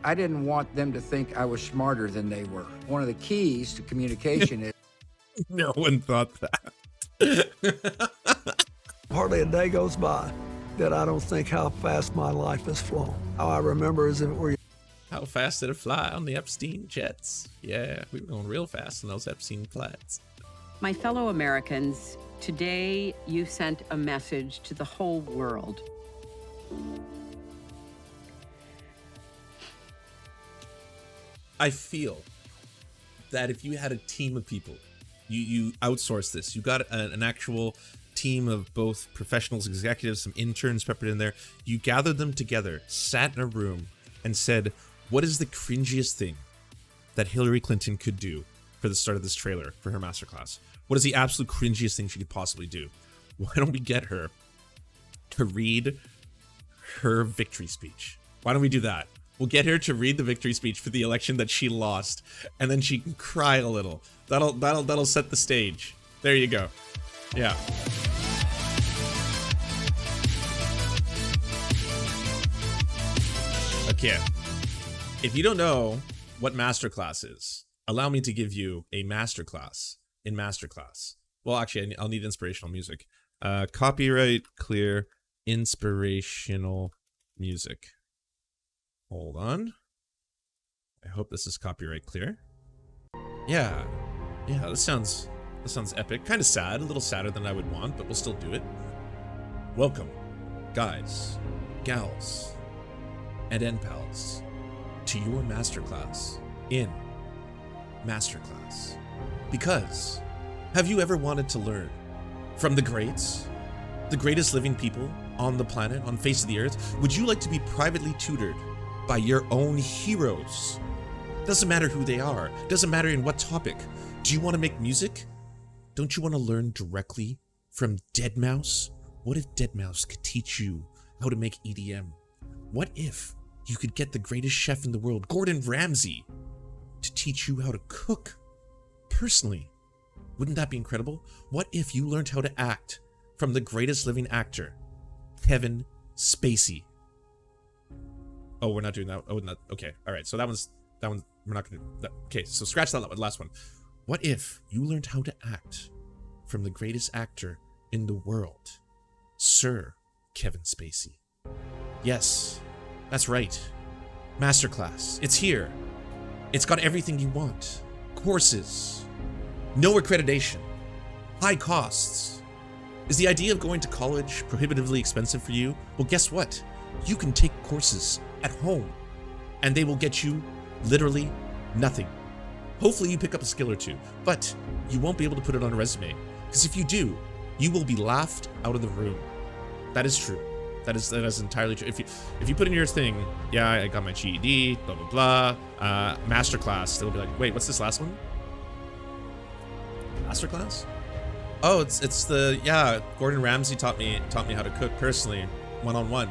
I didn't want them to think I was smarter than they were. One of the keys to communication is... No one thought that. Hardly a day goes by that I don't think how fast my life has flown. How I remember as if it were... How fast did it fly on the Epstein jets? Yeah, we were going real fast on those Epstein flights. My fellow Americans, today you sent a message to the whole world. I feel that if you had a team of people, you outsource this, you got an actual team of both professionals, executives, some interns peppered in there, you gathered them together, sat in a room, and said, what is the cringiest thing that Hillary Clinton could do for the start of this trailer for her masterclass? What is the absolute cringiest thing she could possibly do? Why don't we get her to read her victory speech? Why don't we do that? We'll get her to read the victory speech for the election that she lost, and then she can cry a little. That'll set the stage. There you go. Yeah. Okay. If you don't know what Masterclass is, allow me to give you a masterclass in Masterclass. Well, actually, I'll need inspirational music. Copyright clear inspirational music. Hold on. I hope this is copyright clear. Yeah. Yeah, this sounds epic. Kind of sad, a little sadder than I would want, but we'll still do it. Welcome, guys, gals, and pen pals, to your masterclass in Masterclass. Because, have you ever wanted to learn from the greats, the greatest living people on the planet, on the face of the earth? Would you like to be privately tutored by your own heroes? Doesn't matter who they are, doesn't matter in what topic. Do you want to make music? Don't you want to learn directly from deadmau5? What if deadmau5 could teach you how to make EDM? What if you could get the greatest chef in the world, Gordon Ramsay, to teach you how to cook personally? Wouldn't that be incredible? What if you learned how to act from the greatest living actor, Kevin Spacey? Oh, we're not doing that. Oh, not okay. All right. So that one. We're not gonna do that. Okay. So scratch that last one. What if you learned how to act from the greatest actor in the world, Sir Kevin Spacey? Yes, that's right. Masterclass. It's here. It's got everything you want. Courses. No accreditation. High costs. Is the idea of going to college prohibitively expensive for you? Well, guess what? You can take courses at home, and they will get you literally nothing. Hopefully you pick up a skill or two, but you won't be able to put it on a resume, because if you do, you will be laughed out of the room. That is true. That is entirely true. If you put in your thing, yeah, I got my GED, blah blah blah, Masterclass, they'll be like, wait, what's this last one? Masterclass? Oh, it's the, yeah, Gordon Ramsay taught me how to cook personally, one-on-one.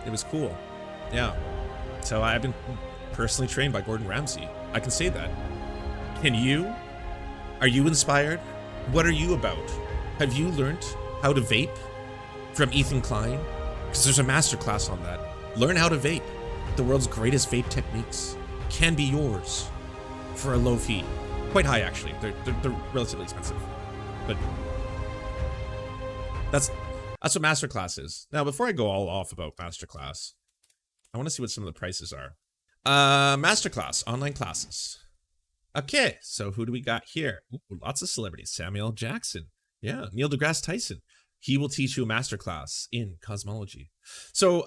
It was cool. Yeah. So I've been personally trained by Gordon Ramsay. I can say that. Can you? Are you inspired? What are you about? Have you learned how to vape from Ethan Klein? Because there's a masterclass on that. Learn how to vape. The world's greatest vape techniques can be yours for a low fee. Quite high, actually. They're relatively expensive. But that's what Masterclass is. Now, before I go all off about Masterclass, I want to see what some of the prices are. Masterclass, online classes. Okay, so who do we got here? Ooh, lots of celebrities. Samuel L. Jackson. Yeah, Neil deGrasse Tyson. He will teach you a masterclass in cosmology. So,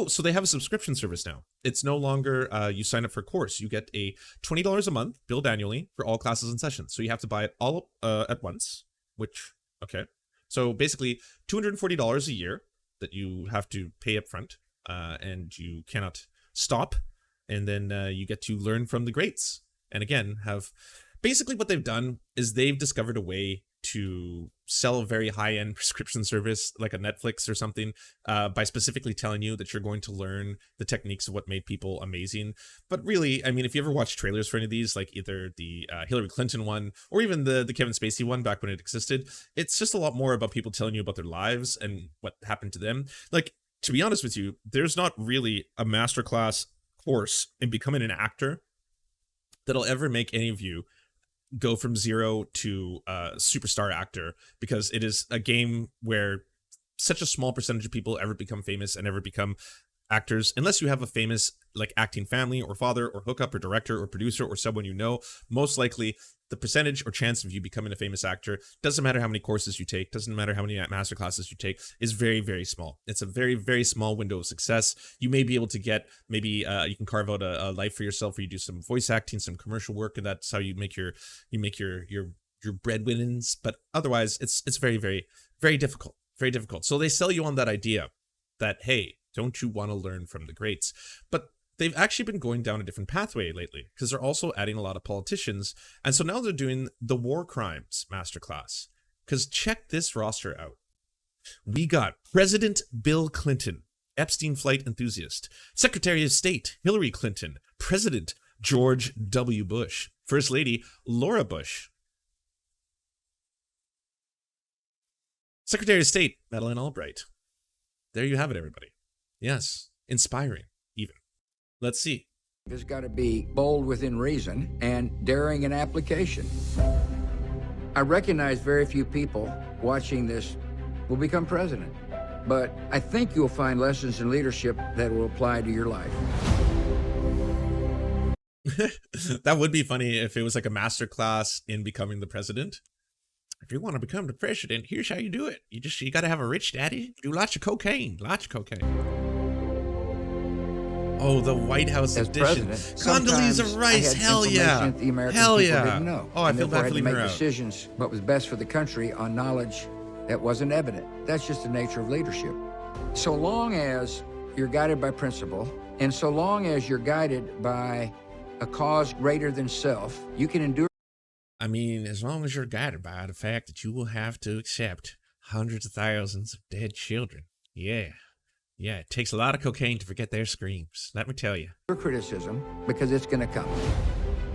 so they have a subscription service now. It's no longer you sign up for a course. You get a $20 a month, billed annually, for all classes and sessions. So you have to buy it all at once, which, okay. So basically, $240 a year that you have to pay up front, and you cannot stop. And then you get to learn from the greats. And again, basically what they've done is they've discovered a way to sell a very high-end prescription service like a Netflix or something by specifically telling you that you're going to learn the techniques of what made people amazing. But really, I mean, if you ever watch trailers for any of these, like either the Hillary Clinton one or even the Kevin Spacey one back when it existed, it's just a lot more about people telling you about their lives and what happened to them. Like, to be honest with you, there's not really a masterclass course in becoming an actor that'll ever make any of you go from zero to superstar actor, because it is a game where such a small percentage of people ever become famous and ever become actors, unless you have a famous like acting family or father or hookup or director or producer or someone you know. Most likely the percentage or chance of you becoming a famous actor, doesn't matter how many courses you take, doesn't matter how many masterclasses you take, is very, very small. It's a very, very small window of success. You may be able to get, maybe you can carve out a life for yourself where you do some voice acting, some commercial work, and that's how you make your breadwinnings. But otherwise, it's very, very, very difficult. Very difficult. So they sell you on that idea that, hey, don't you want to learn from the greats? But they've actually been going down a different pathway lately, because they're also adding a lot of politicians. And so now they're doing the war crimes masterclass. Because check this roster out. We got President Bill Clinton, Epstein flight enthusiast, Secretary of State Hillary Clinton, President George W. Bush, First Lady Laura Bush, Secretary of State Madeleine Albright. There you have it, everybody. Yes, inspiring, even. Let's see. It's got to be bold within reason and daring in application. I recognize very few people watching this will become president, but I think you'll find lessons in leadership that will apply to your life. That would be funny if it was like a master class in becoming the president. If you want to become the president, here's how you do it. You got to have a rich daddy, do lots of cocaine. Oh, the White House As edition. president, Condoleezza Rice, hell yeah. That the American Hell people yeah. didn't know. Oh, I And feel therefore bad for had to leaving make her out. decisions what was best for the country on knowledge that wasn't evident. That's just the nature of leadership. So long as you're guided by principle, and so long as you're guided by a cause greater than self, you can endure. I mean, as long as you're guided by the fact that you will have to accept hundreds of thousands of dead children. Yeah. Yeah, it takes a lot of cocaine to forget their screams, let me tell you. Criticism, because it's going to come.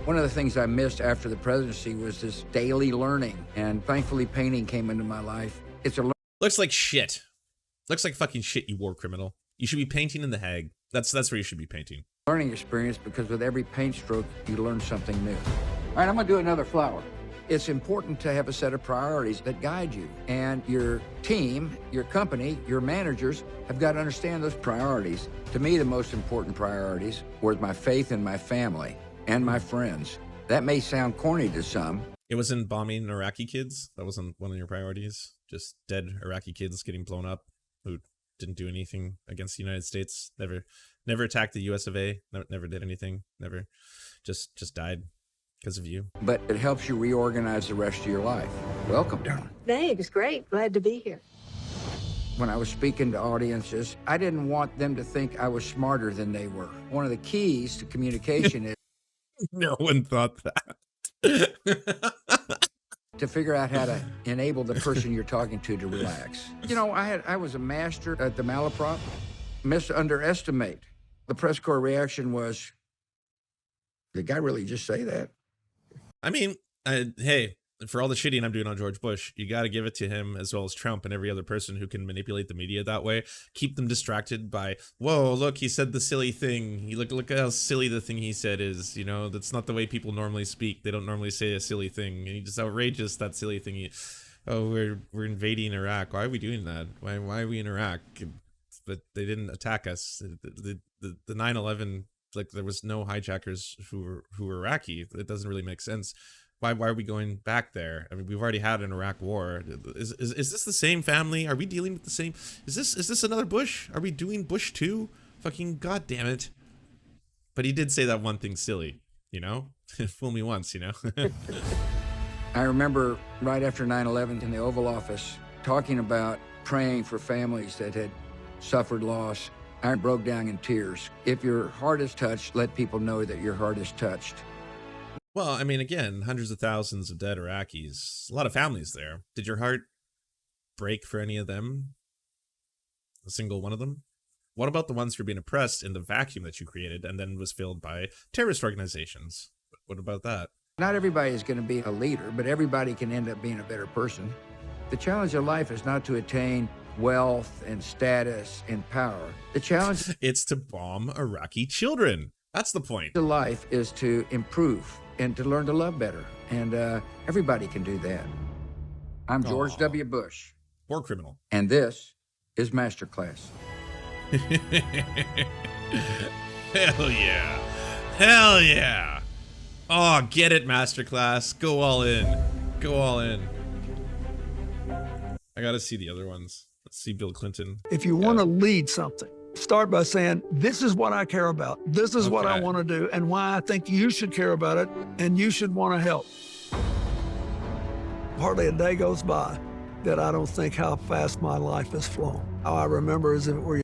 One of the things I missed after the presidency was this daily learning, and thankfully painting came into my life. It's a Looks like shit. Looks like fucking shit, you war criminal. You should be painting in The Hague. That's where you should be painting. learning experience, because with every paint stroke, you learn something new. All right, I'm gonna do another flower. It's important to have a set of priorities that guide you, and your team, your company, your managers have got to understand those priorities. To me, the most important priorities were my faith in my family and my friends. That may sound corny to some. It wasn't bombing Iraqi kids. That wasn't one of your priorities. Just dead Iraqi kids getting blown up who didn't do anything against the United States. Never attacked the US of A. Never did anything. Never, just died because of you. But it helps you reorganize the rest of your life. Welcome, darling. Thanks, great. Glad to be here. When I was speaking to audiences, I didn't want them to think I was smarter than they were. One of the keys to communication is No one thought that. to figure out how to enable the person you're talking to relax. You know, I was a master at the malaprop. Underestimate. The press corps reaction was, did the guy really just say that? I mean, hey, for all the shitting I'm doing on George Bush, you got to give it to him as well as Trump and every other person who can manipulate the media that way. Keep them distracted by, whoa, look, he said the silly thing. Look at how silly the thing he said is. You know, that's not the way people normally speak. They don't normally say a silly thing. And he's just outrageous, that silly thing. Oh, we're invading Iraq. Why are we doing that? Why are we in Iraq? But they didn't attack us. The 9/11, like, there was no hijackers who were Iraqi. It doesn't really make sense. Why are we going back there? I mean, we've already had an Iraq war. Is this the same family? Are we dealing with the same? Is this another Bush? Are we doing Bush 2? Fucking goddamn it. But he did say that one thing silly, you know? Fool me once, you know? I remember right after 9/11 in the Oval Office talking about praying for families that had suffered loss. I broke down in tears. If your heart is touched, let people know that your heart is touched. Well, I mean, again, hundreds of thousands of dead Iraqis, a lot of families there. Did your heart break for any of them? A single one of them? What about the ones who are being oppressed in the vacuum that you created and then was filled by terrorist organizations? What about that? Not everybody is going to be a leader, but everybody can end up being a better person. The challenge of life is not to attain wealth and status and power. The challenge It's to bomb Iraqi children. That's the point. To life is to improve and to learn to love better. And everybody can do that. I'm George Aw. W. Bush, War criminal. and this is Masterclass. Hell yeah. Hell yeah. Oh, get it, Masterclass. Go all in. Go all in. I gotta see the other ones. Let's see Bill Clinton. If you want to lead something, start by saying, this is what I care about. This is what I Okay. want to do and why I think you should care about it and you should want to help. Hardly a day goes by that I don't think how fast my life has flown. How I remember as if it were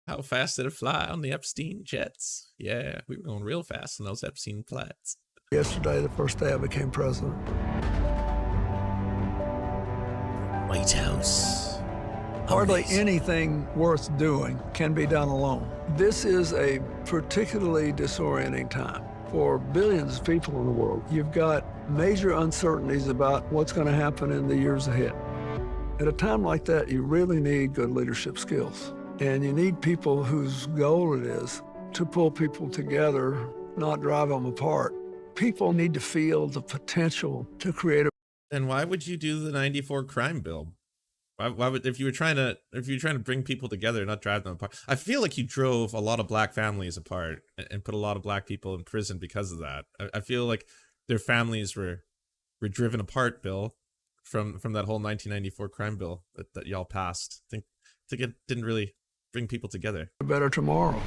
How fast did it fly on the Epstein jets? Yeah, we were going real fast on those Epstein flights. yesterday, the first day I became president. White House. Hardly Amazing. anything worth doing can be done alone. This is a particularly disorienting time for billions of people in the world. You've got major uncertainties about what's going to happen in the years ahead. At a time like that, you really need good leadership skills. And you need people whose goal it is to pull people together, not drive them apart. People need to feel the potential to create a Then why would you do the 94 crime bill? Why would, if you were trying to bring people together, not drive them apart? I feel like you drove a lot of black families apart and put a lot of black people in prison because of that. I feel like their families were driven apart, Bill, from that whole 1994 crime bill that y'all passed. I think it didn't really bring people together. better tomorrow.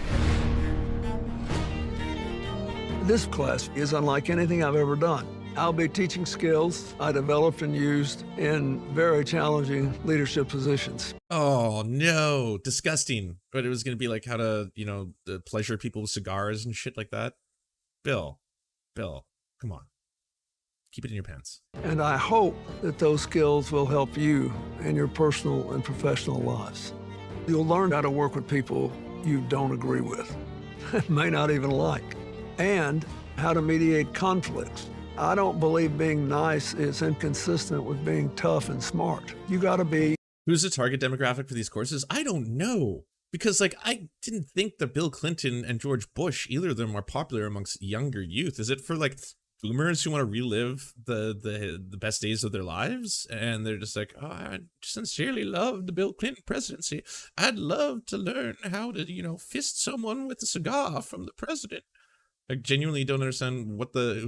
This class is unlike anything I've ever done. I'll be teaching skills I developed and used in very challenging leadership positions. Oh no, disgusting. But it was going to be like how to, pleasure people with cigars and shit like that. Bill, come on. Keep it in your pants. And I hope that those skills will help you in your personal and professional lives. You'll learn how to work with people you don't agree with, may not even like, and how to mediate conflicts. I don't believe being nice is inconsistent with being tough and smart. You gotta be. Who's the target demographic for these courses? I don't know. Because, I didn't think that Bill Clinton and George Bush, either of them, are popular amongst younger youth. Is it for, boomers who want to relive the best days of their lives? And they're just like, oh, I sincerely love the Bill Clinton presidency. I'd love to learn how to, fist someone with a cigar from the president. I genuinely don't understand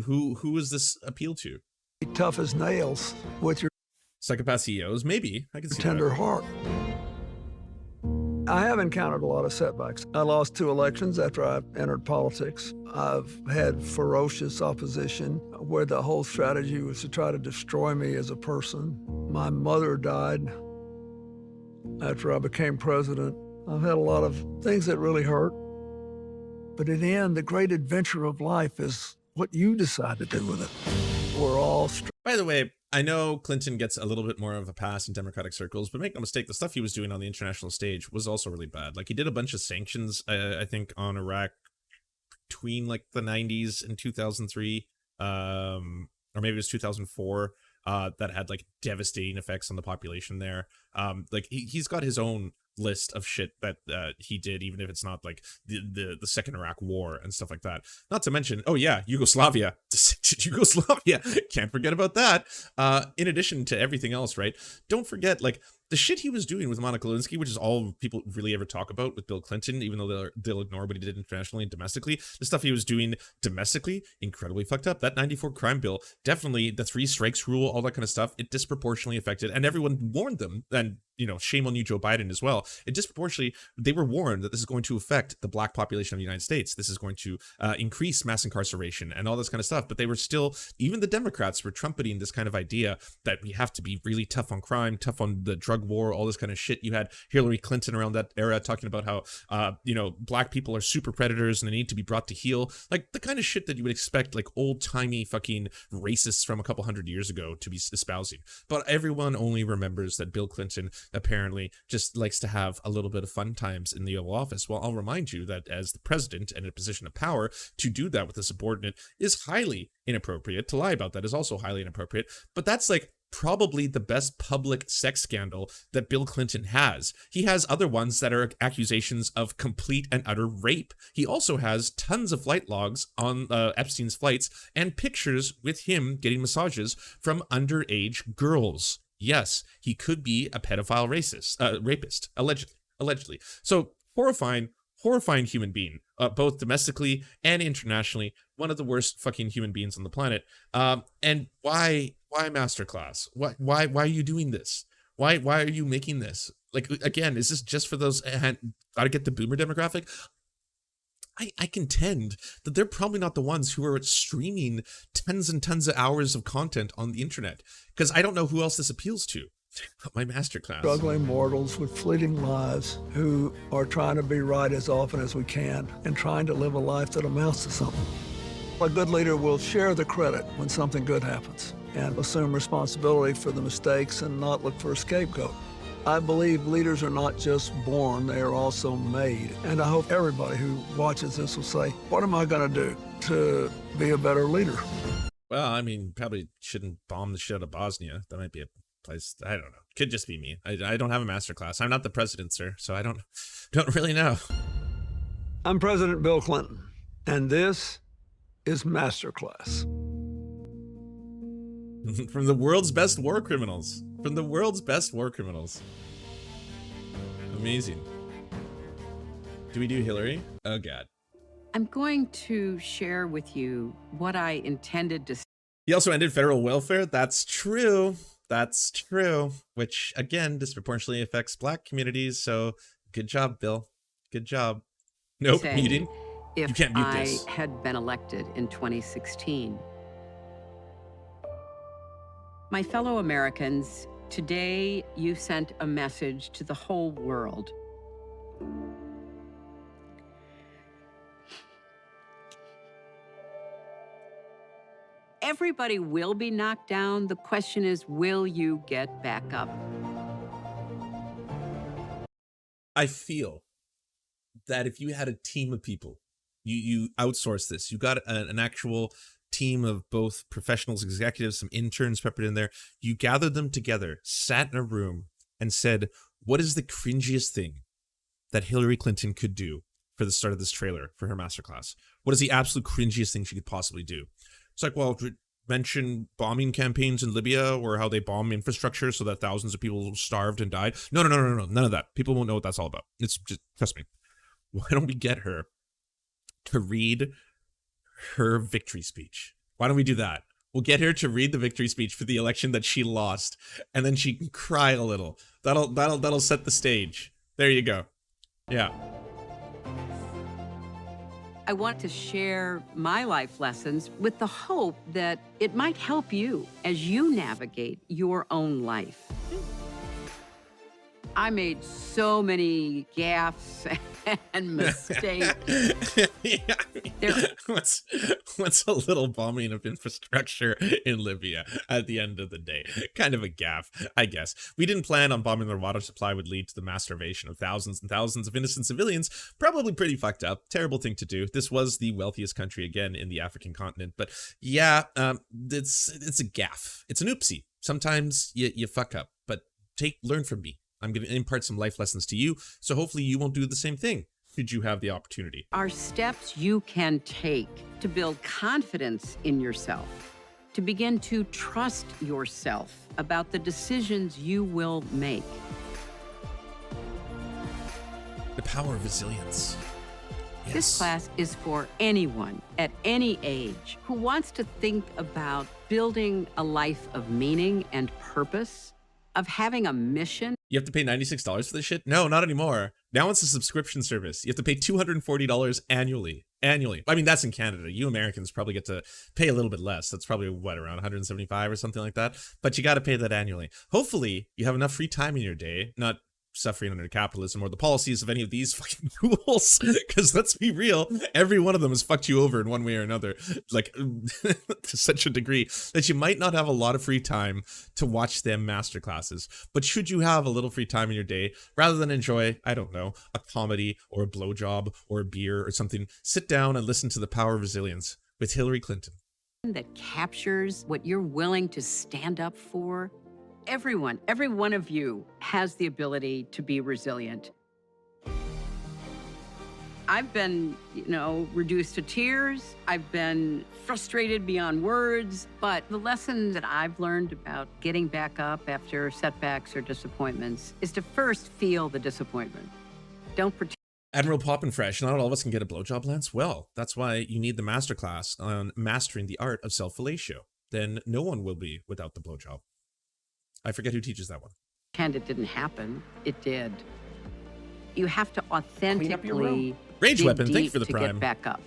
who is this appeal to? Tough as nails with your Psychopath CEOs? Maybe. I can see tender that. heart. I have encountered a lot of setbacks. I lost 2 elections after I entered politics. I've had ferocious opposition where the whole strategy was to try to destroy me as a person. My mother died after I became president. I've had a lot of things that really hurt. But in the end, the great adventure of life is what you decide to do with it. We're all By the way, I know Clinton gets a little bit more of a pass in Democratic circles, but make no mistake, the stuff he was doing on the international stage was also really bad. He did a bunch of sanctions, I think, on Iraq between the 90s and 2003, or maybe it was 2004, that had devastating effects on the population there. He's got his own list of shit that he did, even if it's not the second Iraq War and stuff like that. Not to mention, oh yeah, Yugoslavia, can't forget about that. In addition to everything else, right? Don't forget the shit he was doing with Monica Lewinsky, which is all people really ever talk about with Bill Clinton, even though they'll ignore what he did internationally and domestically. The stuff he was doing domestically, incredibly fucked up. That 94 crime bill, definitely the 3 strikes rule, all that kind of stuff, it disproportionately affected, and everyone warned them, and shame on you, Joe Biden, as well. It disproportionately, they were warned that this is going to affect the black population of the United States. This is going to increase mass incarceration and all this kind of stuff. But they were still, even the Democrats were trumpeting this kind of idea that we have to be really tough on crime, tough on the drug war, all this kind of shit. You had Hillary Clinton around that era talking about how, black people are super predators and they need to be brought to heel. The kind of shit that you would expect, old-timey fucking racists from a couple hundred years ago to be espousing. But everyone only remembers that Bill Clinton apparently just likes to have a little bit of fun times in the Oval Office. Well, I'll remind you that as the president and in a position of power, to do that with a subordinate is highly inappropriate. To lie about that is also highly inappropriate. But that's probably the best public sex scandal that Bill Clinton has. He has other ones that are accusations of complete and utter rape. He also has tons of flight logs on Epstein's flights and pictures with him getting massages from underage girls. Yes, he could be a pedophile rapist, allegedly. So horrifying human being, both domestically and internationally. One of the worst fucking human beings on the planet. And why Masterclass? Why are you doing this? Why are you making this? Like, again, is this just for those gotta get the boomer demographic? I contend that they're probably not the ones who are streaming tons and tons of hours of content on the internet, because I don't know who else this appeals to. My Masterclass. Struggling mortals with fleeting lives who are trying to be right as often as we can and trying to live a life that amounts to something. A good leader will share the credit when something good happens and assume responsibility for the mistakes and not look for a scapegoat. I believe leaders are not just born, they are also made. And I hope everybody who watches this will say, what am I going to do to be a better leader? Well, I mean, probably shouldn't bomb the shit out of Bosnia. That might be a place, I don't know. Could just be me. I don't have a Masterclass. I'm not the president, sir, so I don't really know. I'm President Bill Clinton, and this is Masterclass. From the world's best war criminals. From the world's best war criminals. Amazing. Do we do Hillary? Oh, God. I'm going to share with you what I intended to. He also ended federal welfare. That's true. That's true. Which, again, disproportionately affects black communities. So, good job, Bill. Good job. Nope, muting. You can't mute this. If I had been elected in 2016. My fellow Americans, today you sent a message to the whole world. Everybody will be knocked down. The question is, will you get back up? I feel that if you had a team of people, you outsource this, you got an actual team of both professionals, executives, some interns peppered in there, you gathered them together, sat in a room, and said, what is the cringiest thing that Hillary Clinton could do for the start of this trailer for her Masterclass? What is the absolute cringiest thing she could possibly do? It's like, well, mention bombing campaigns in Libya or how they bomb infrastructure so that thousands of people starved and died. No, none of that. People won't know what that's all about. It's just, trust me. Why don't we get her to read her victory speech? Why don't we do that? We'll get her to read the victory speech for the election that she lost, and then she can cry a little. That'll set the stage. There you go. Yeah. I want to share my life lessons with the hope that it might help you as you navigate your own life. I made so many gaffes and mistakes. Yeah. What's a little bombing of infrastructure in Libya at the end of the day? Kind of a gaffe, I guess. We didn't plan on bombing their water supply would lead to the mass starvation of thousands and thousands of innocent civilians. Probably pretty fucked up. Terrible thing to do. This was the wealthiest country again in the African continent. But yeah, it's a gaffe. It's an oopsie. Sometimes you fuck up, but learn from me. I'm going to impart some life lessons to you, so hopefully you won't do the same thing should you have the opportunity. Are steps you can take to build confidence in yourself, to begin to trust yourself about the decisions you will make. The power of resilience. Yes. This class is for anyone at any age who wants to think about building a life of meaning and purpose, of having a mission. You have to pay $96 for this shit? No, not anymore. Now it's a subscription service. You have to pay $240 annually. I mean, that's in Canada. You Americans probably get to pay a little bit less. That's probably, what, around $175 or something like that? But you got to pay that annually. Hopefully, you have enough free time in your day, not suffering under capitalism or the policies of any of these fucking ghouls, because let's be real, every one of them has fucked you over in one way or another, like to such a degree that you might not have a lot of free time to watch them masterclasses. But should you have a little free time in your day, rather than enjoy, I don't know, a comedy or a blowjob or a beer or something, sit down and listen to The Power of Resilience with Hillary Clinton. that captures what you're willing to stand up for. Every one of you has the ability to be resilient. I've been, reduced to tears. I've been frustrated beyond words. But the lesson that I've learned about getting back up after setbacks or disappointments is to first feel the disappointment. Don't pretend. Admiral Poppenfresh, not all of us can get a blowjob, Lance. Well, that's why you need the masterclass on mastering the art of self-fellatio. Then no one will be without the blowjob. I forget who teaches that one. Pretend it didn't happen. It did. You have to authentically Rage dig Weapon, thank you deep for the to prime. get back up.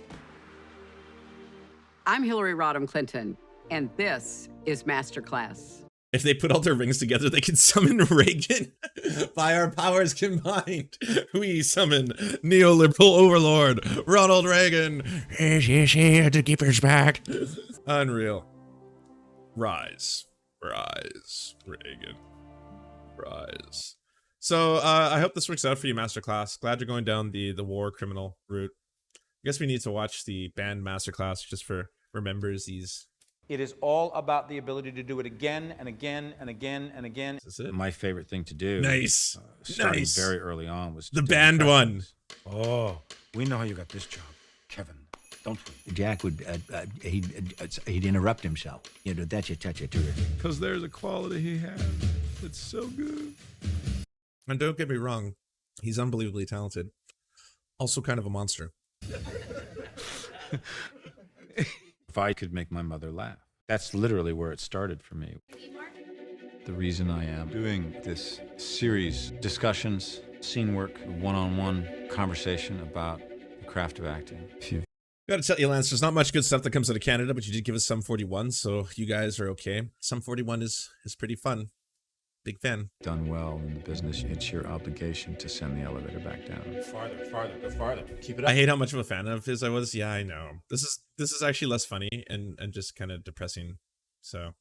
I'm Hillary Rodham Clinton, and this is Masterclass. If they put all their rings together, they can summon Reagan. By our powers combined, we summon neoliberal overlord Ronald Reagan. He's here to keep us back. Unreal. Rise, Reagan, rise. So I hope this works out for you, Masterclass. Glad you're going down the war criminal route. I guess we need to watch the band Masterclass just for remembers these. It is all about the ability to do it again and again and again and again. Is this it? My favorite thing to do, Nice. starting Nice. very early on, was to The do band impressions. one. Oh, we know how you got this job, Kevin. Don't we? Jack would, he'd interrupt himself. That's a touch of terrific. Because there's a quality he has. It's so good. And don't get me wrong, he's unbelievably talented. Also kind of a monster. If I could make my mother laugh. That's literally where it started for me. The reason I am doing this series, discussions, scene work, one-on-one conversation about the craft of acting. Gotta tell you, Lance, there's not much good stuff that comes out of Canada, but you did give us Sum 41, so you guys are okay. Sum 41 is pretty fun. Big fan. Done well in the business, it's your obligation to send the elevator back down. Farther, go farther. Keep it up. I hate how much of a fan of his I was. Yeah, I know. This is actually less funny and just kind of depressing. So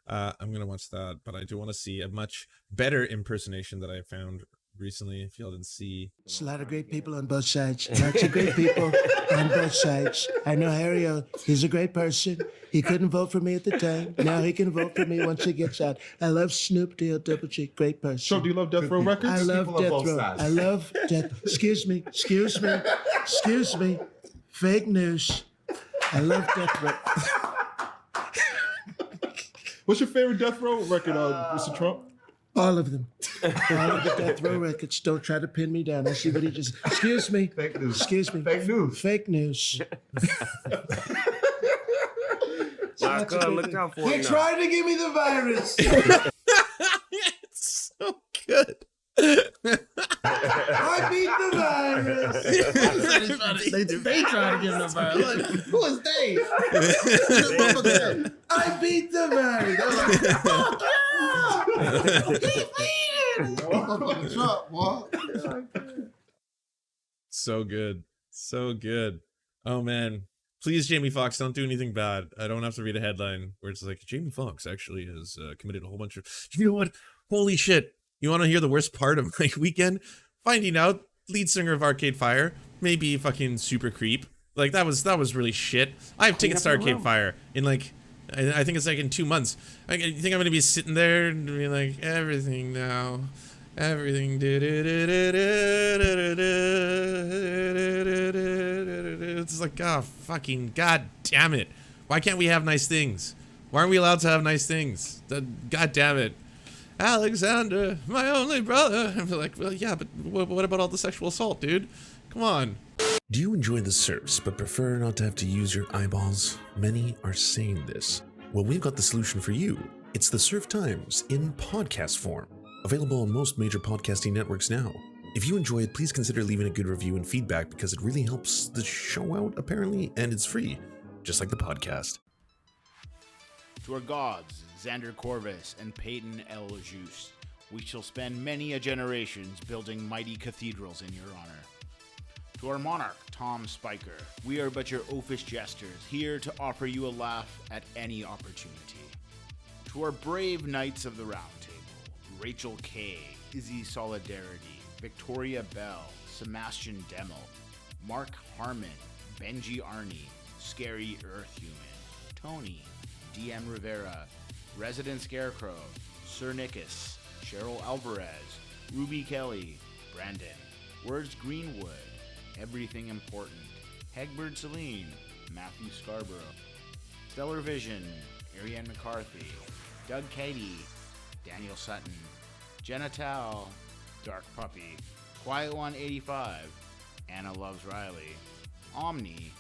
I'm gonna watch that, but I do want to see a much better impersonation that I found recently. If y'all didn't see, There's a lot of great people on both sides. Lots of great people on both sides. I know Harry, he's a great person. He couldn't vote for me at the time. Now he can vote for me once he gets out. I love Snoop D-O double G, great person. So do you love Death Row Records? I love People on Death both Row. sides. I love Death. Excuse me. Fake news. I love Death Row. What's your favorite Death Row record, Mr. Trump? All of them. All of the Death Row records. Don't try to pin me down. I see what he just. Excuse me. Fake news. Excuse me. Fake news. Fake news. Look out for They're him now. trying to give me the virus. it's so good. I beat the virus. They trying to get the virus. Like, who is they? I beat the virus. So good. So good. Oh man. Please, Jamie Foxx, don't do anything bad. I don't have to read a headline where it's like, Jamie Foxx actually has committed a whole bunch of... You know what? Holy shit. You want to hear the worst part of my weekend? Finding out lead singer of Arcade Fire may be fucking super creep. Like, that was really shit. I have tickets to Arcade Fire in like... I think it's like in 2 months. You think I'm going to be sitting there and be like, everything now... Everything. It's like, oh, fucking god damn it. Why can't we have nice things? Why aren't we allowed to have nice things? God damn it. Alexander, my only brother. I'm like, well, yeah, but what about all the sexual assault, dude? Come on. Do you enjoy the Serfs but prefer not to have to use your eyeballs? Many are saying this. Well, we've got the solution for you. It's the Serf Times in podcast form. Available on most major podcasting networks now. If you enjoy it, please consider leaving a good review and feedback because it really helps the show out, apparently, and it's free, just like the podcast. To our gods, Xander Corvus and Peyton L. Juste, we shall spend many a generations building mighty cathedrals in your honor. To our monarch, Tom Spiker, we are but your oafish jesters, here to offer you a laugh at any opportunity. To our brave knights of the Round Table, Rachel K., Izzy Solidarity, Victoria Bell, Sebastian Demmel, Mark Harmon, Benji Arney, Scary Earth Human, Tony, DM Rivera, Resident Scarecrow, Sir Nickus, Cheryl Alvarez, Ruby Kelly, Brandon, Words Greenwood, Everything Important, Hegbert Celine, Matthew Scarborough, Stellar Vision, Ariane McCarthy, Doug Cady, Daniel Sutton, Jenna Tao, Dark Puppy, Quiet One 85, Anna Loves Riley, Omni,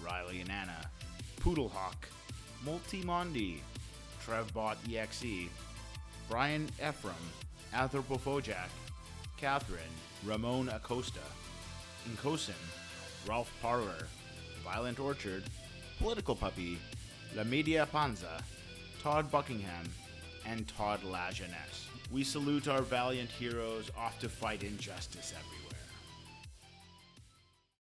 Riley and Anna, Poodlehawk, Multimondi, Trevbot EXE, Brian Ephraim, Anthropophojak, Catherine, Ramon Acosta, Inkosin, Ralph Parler, Violent Orchard, Political Puppy, La Media Panza, Todd Buckingham, and Todd La Jeunesse. We salute our valiant heroes off to fight injustice everywhere.